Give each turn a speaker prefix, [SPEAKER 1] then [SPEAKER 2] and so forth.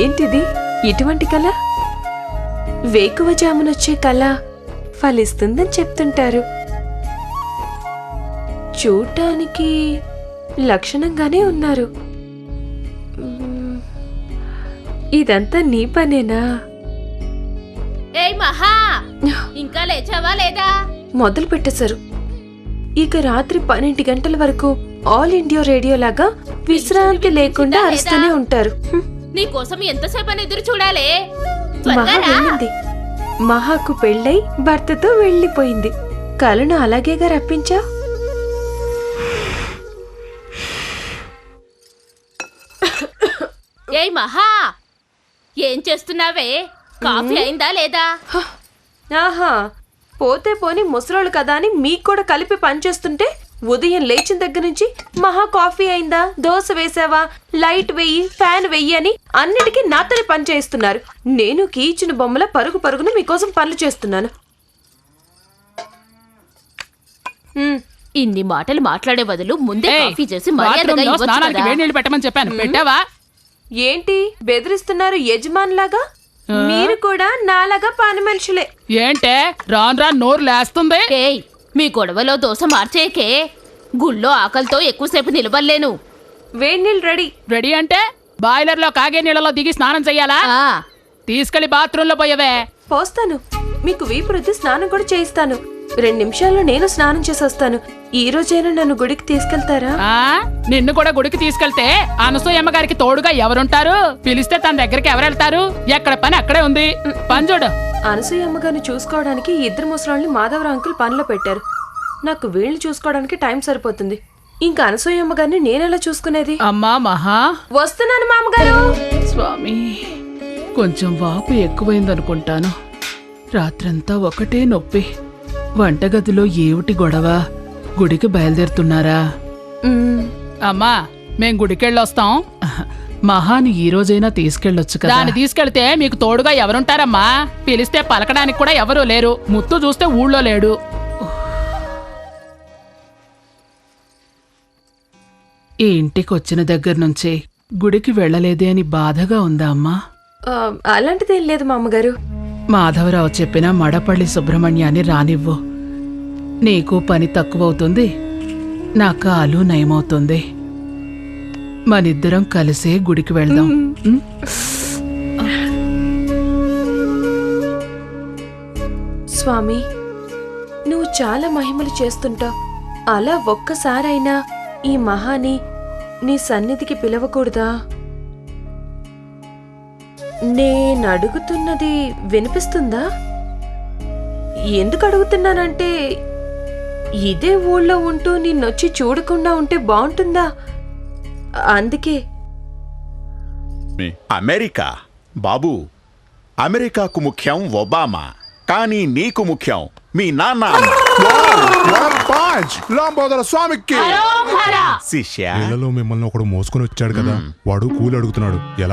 [SPEAKER 1] ఏంటిది ఇటువంటి కళ? వేకువజామునొచ్చే కళ ఫలిస్తుందని చెప్తుంటారు. చూడటానికి లక్షణంగానే ఉన్నారు. ఇదంతా నీ పనేనా?
[SPEAKER 2] ఏయ్ మహా, ఇంకా లేచావా లేదా?
[SPEAKER 1] మొదలు పెట్టేశారు. ఇక రాత్రి 12 గంటల వరకు ఆల్ ఇండియా రేడియో లాగా విశ్రాంతి లేకుండా అరుస్తూనే ఉంటారు.
[SPEAKER 2] నీకోసం ఎంతసేపని ఎదురు చూడాలి?
[SPEAKER 1] మహా వెళ్ళింది. మహాకు పెళ్ళై భర్తతో వెళ్ళిపోయింది. కలను అలాగేగా రప్పించా.
[SPEAKER 2] ఏయ్ మహా, ఏం చేస్తున్నావే? కాఫీ అయిందా లేదా?
[SPEAKER 1] ఆహా, పోతే పోని ముసలోళ్ళు కదా అని మీకు కూడా కలిపి పనిచేస్తుంటే ఉదయం లేచిన దగ్గర నుంచి మహా కాఫీ అయిందా, దోశ వేసావా, లైట్ వెయ్యి, ఫ్యాన్ వెయ్యి అని అన్నిటికీ నాతోనే పని చేయిస్తున్నారు. నేను కీచిన బొమ్మల పరుగు పరుగున మీకోసం పనులు చేస్తున్నాను.
[SPEAKER 2] ఇన్ని మాటలు మాట్లాడే బదులు ముందే కాఫీ చేసి మర్యాదగా ఇవ్వచ్చు కదా.
[SPEAKER 3] వేడి నీళ్ళు పెట్టమని చెప్పాను, పెట్టావా?
[SPEAKER 1] ఏంటి బెదిరిస్తున్నారు యజమానులాగా? మీరు కూడా నాలాగా పని మనుషులే.
[SPEAKER 3] ఏంటే రాను రాను నోరు లేస్తుంది?
[SPEAKER 2] ఏయ్, మీ గొడవలో దోశ మార్చేకే. గుళ్ళో ఆకలితో ఎక్కువసేపు నిలబడలేను.
[SPEAKER 1] వేడి నీళ్ళు రెడీ.
[SPEAKER 3] రెడీ అంటే బాయిలర్ లో కాగే నీళ్ళలో దిగి స్నానం చెయ్యాలా? తీసుకెళ్లి బాత్రూమ్ లో పోయవే.
[SPEAKER 1] పోస్తాను. మీకు వీపు రుద్ది స్నానం కూడా చేయిస్తాను. 2 నిమిషాల్లో నేను స్నానం చేసి వస్తాను. ఈ రోజైనా నన్ను గుడికి తీసుకెళ్తారా?
[SPEAKER 3] నిన్ను కూడా గుడికి తీసుకెళ్తే అనసూయమ్మ గారికి తోడుగా ఎవరుంటారు? పిలిస్తే తన దగ్గరికి ఎవరెళ్తారు? ఎక్కడ పని అక్కడే ఉంది. పని చూడు.
[SPEAKER 1] అనసూయమ్మ గారిని చూసుకోవడానికి 2 ముసలాళ్ళని మాధవరావు అంకుల్ పనిలో పెట్టారు. నాకు వీళ్ళని చూసుకోవడానికి టైం సరిపోతుంది. ఇంకా అనసూయమ్మ గారిని నేనెలా చూసుకునేది?
[SPEAKER 3] అమ్మా మహా,
[SPEAKER 1] వస్తున్నాను మామగారు.
[SPEAKER 3] స్వామి, కొంచెం వాపు ఎక్కువైందనుకుంటాను. రాత్రంతా ఒకటే నొప్పి. వంటగదిలో ఏమిటి గొడవ? గుడికి బయలుదేరుతున్నారా? అమ్మా, మేం గుడికెళ్ళొస్తాం. మహాని ఈ రోజైనా తీసుకెళ్ళొచ్చు కదా. దాన్ని తీసుకెళ్తే మీకు తోడుగా ఎవరుంటారమ్మా? పిలిస్తే పలకడానికి కూడా ఎవరూ లేరు. ముత్తు చూస్తే ఊళ్ళో లేడు. ఈ ఇంటికొచ్చిన దగ్గర నుంచి గుడికి వెళ్ళలేదే అని బాధగా ఉందా అమ్మా?
[SPEAKER 1] అలాంటిదేం లేదు మామగారు.
[SPEAKER 3] మాధవరావు చెప్పిన మడపల్లి సుబ్రహ్మణ్యాన్ని రానివ్వు. నీకు పని తక్కువవుతుంది, నా కాలు నయమవుతుంది. మనిద్దరం కలిసే గుడికి వెళ్దాం.
[SPEAKER 1] స్వామి, నువ్వు చాలా మహిమలు చేస్తుంటావు. అలా ఒక్కసారైనా ఈ మహాని నీ సన్నిధికి పిలవకూడదా? నేనడుగుతున్నది వినిపిస్తుందా? ఎందుకు అడుగుతున్నానంటే, ఇదే ఊళ్ళో ఉంటూ నిన్నొచ్చి చూడకుండా ఉంటే బాగుంటుందా? అందుకే.
[SPEAKER 4] అమెరికా బాబు, అమెరికాకు ముఖ్యం ఒబామా, కానీ నీకు ముఖ్యం మీ నాన్న. శిష్య,
[SPEAKER 5] మిమ్మల్ని ఒకడు మోసుకొని వచ్చాడు కదా, వాడు కూలి అడుగుతున్నాడు. ఎలా